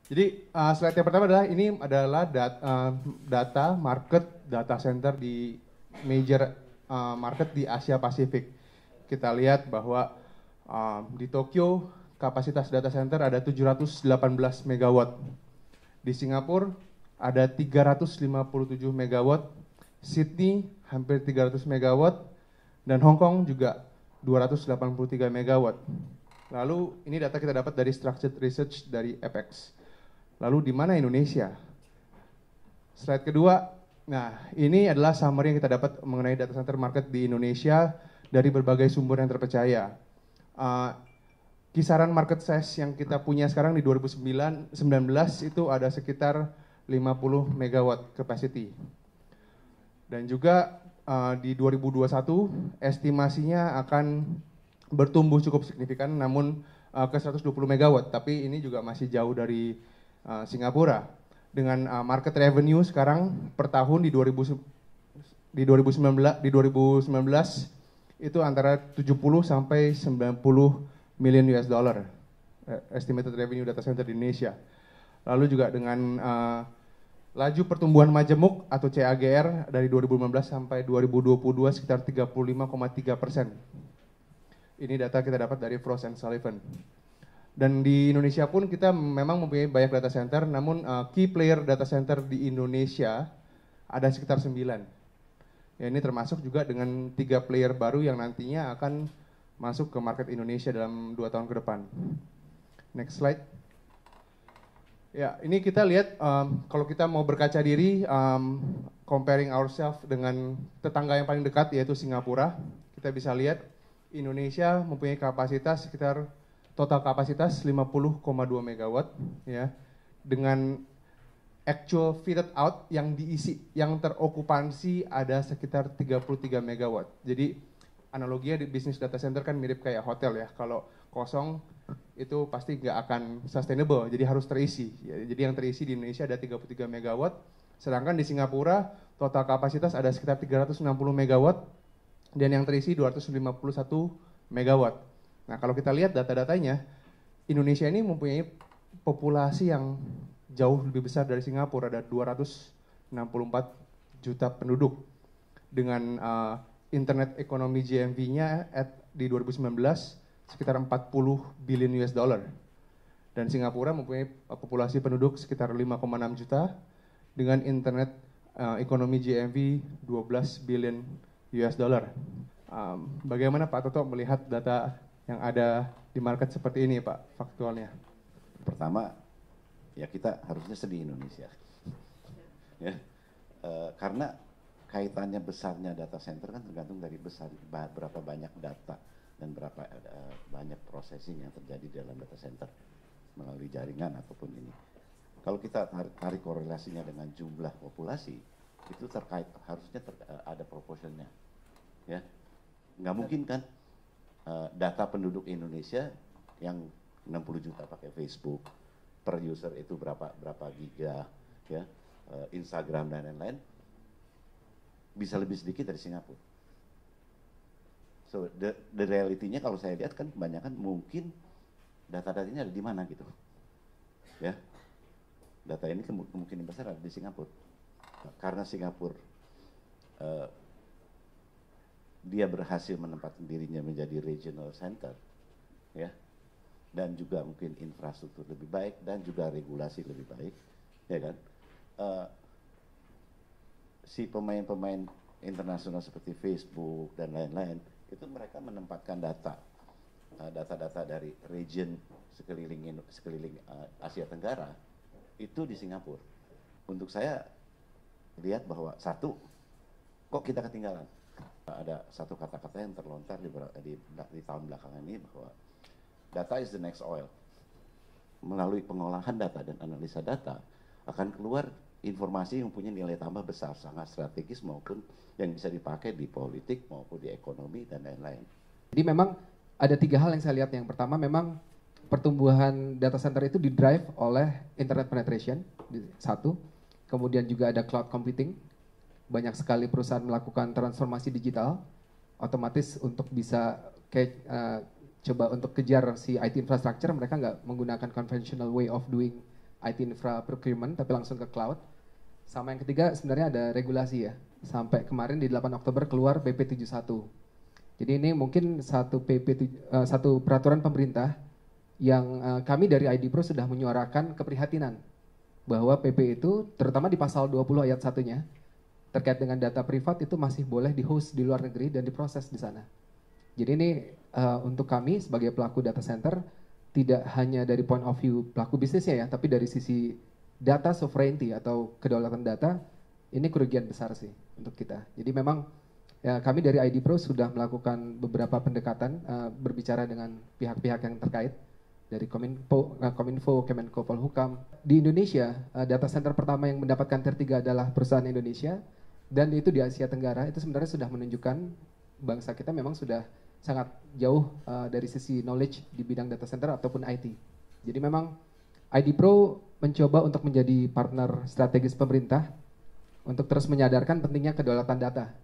Jadi slide yang pertama adalah ini adalah data market data center di major market di Asia Pasifik. Kita lihat bahwa di Tokyo kapasitas data center ada 718 megawatt. Di Singapura ada 357 megawatt, Sydney hampir 300 megawatt, dan Hong Kong juga 283 megawatt. Lalu ini data kita dapat dari Structured Research dari Apex. Lalu di mana Indonesia? Slide kedua, nah ini adalah summary yang kita dapat mengenai data center market di Indonesia dari berbagai sumber yang terpercaya. Kisaran market size yang kita punya sekarang di 2019 itu ada sekitar 50 megawatt capacity. Dan juga di 2021 estimasinya akan bertumbuh cukup signifikan namun ke 120 megawatt, tapi ini juga masih jauh dari Singapura. Dengan market revenue sekarang per tahun di 2019 itu antara 70 sampai 90 million US dollar estimated revenue data center di Indonesia. Lalu juga dengan laju pertumbuhan majemuk atau CAGR dari 2015 sampai 2022 sekitar 35,3%. Ini data kita dapat dari Frost & Sullivan. Dan di Indonesia pun kita memang mempunyai banyak data center, namun key player data center di Indonesia ada sekitar 9. Ya, ini termasuk juga dengan 3 player baru yang nantinya akan masuk ke market Indonesia dalam 2 tahun ke depan. Next slide. Ya, ini kita lihat kalau kita mau berkaca diri, comparing ourselves dengan tetangga yang paling dekat yaitu Singapura, kita bisa lihat Indonesia mempunyai kapasitas sekitar total kapasitas 50,2 megawatt ya, dengan actual fitted out yang diisi, yang terokupansi ada sekitar 33 megawatt. Jadi analoginya di bisnis data center kan mirip kayak hotel ya, kalau kosong itu pasti nggak akan sustainable, jadi harus terisi. Ya, jadi yang terisi di Indonesia ada 33 megawatt, sedangkan di Singapura total kapasitas ada sekitar 360 megawatt dan yang terisi 251 megawatt. Nah, kalau kita lihat data-datanya, Indonesia ini mempunyai populasi yang jauh lebih besar dari Singapura, ada 264 juta penduduk. Dengan internet ekonomi GMV-nya di 2019 sekitar 40 billion US dollar. Dan Singapura mempunyai populasi penduduk sekitar 5,6 juta dengan internet ekonomi GMV 12 billion US dollar. Bagaimana Pak Toto melihat data yang ada di market seperti ini, Pak, faktualnya? Pertama, ya kita harusnya sedih Indonesia. Ya, karena kaitannya besarnya data center kan tergantung dari berapa banyak data dan berapa banyak processing yang terjadi di dalam data center melalui jaringan ataupun ini. Kalau kita tarik korelasinya dengan jumlah populasi, itu harusnya ada proporsinya. Ya, nggak mungkin kan data penduduk Indonesia yang 60 juta pakai Facebook, per user itu berapa giga, ya, Instagram dan lain-lain, bisa lebih sedikit dari Singapura. So the reality-nya kalau saya lihat kan kebanyakan mungkin data-datanya ada di mana gitu, ya. Data ini kemungkinan besar ada di Singapura, karena Singapura dia berhasil menempatkan dirinya menjadi regional center, ya, dan juga mungkin infrastruktur lebih baik dan juga regulasi lebih baik, ya kan. Si pemain-pemain internasional seperti Facebook dan lain-lain itu mereka menempatkan data-data dari region sekeliling Asia Tenggara itu di Singapura. Untuk saya lihat bahwa satu, kok kita ketinggalan. Ada satu kata-kata yang terlontar di tahun belakangan ini bahwa data is the next oil. Melalui pengolahan data dan analisa data akan keluar informasi yang punya nilai tambah besar, sangat strategis maupun yang bisa dipakai di politik maupun di ekonomi dan lain-lain. Jadi memang ada 3 hal yang saya lihat. Yang pertama memang pertumbuhan data center itu didrive oleh internet penetration, satu. Kemudian juga ada cloud computing. Banyak sekali perusahaan melakukan transformasi digital, otomatis untuk bisa coba untuk kejar si IT infrastructure, mereka nggak menggunakan conventional way of doing IT infra procurement tapi langsung ke cloud. Sama yang ketiga sebenarnya ada regulasi ya. Sampai kemarin di 8 Oktober keluar PP 71. Jadi ini mungkin satu peraturan pemerintah yang kami dari ID Pro sudah menyuarakan keprihatinan bahwa PP itu terutama di pasal 20 ayat 1-nya terkait dengan data privat itu masih boleh di-host di luar negeri dan diproses di sana. Jadi ini untuk kami sebagai pelaku data center tidak hanya dari point of view pelaku bisnisnya ya, tapi dari sisi data sovereignty atau kedaulatan data ini kerugian besar sih untuk kita. Jadi memang ya, kami dari ID Pro sudah melakukan beberapa pendekatan berbicara dengan pihak-pihak yang terkait dari Kominfo, Kemenko Polhukam. Di Indonesia, data center pertama yang mendapatkan tier 3 adalah perusahaan Indonesia dan itu di Asia Tenggara itu sebenarnya sudah menunjukkan bangsa kita memang sudah sangat jauh dari sisi knowledge di bidang data center ataupun IT. Jadi memang ID Pro mencoba untuk menjadi partner strategis pemerintah untuk terus menyadarkan pentingnya kedaulatan data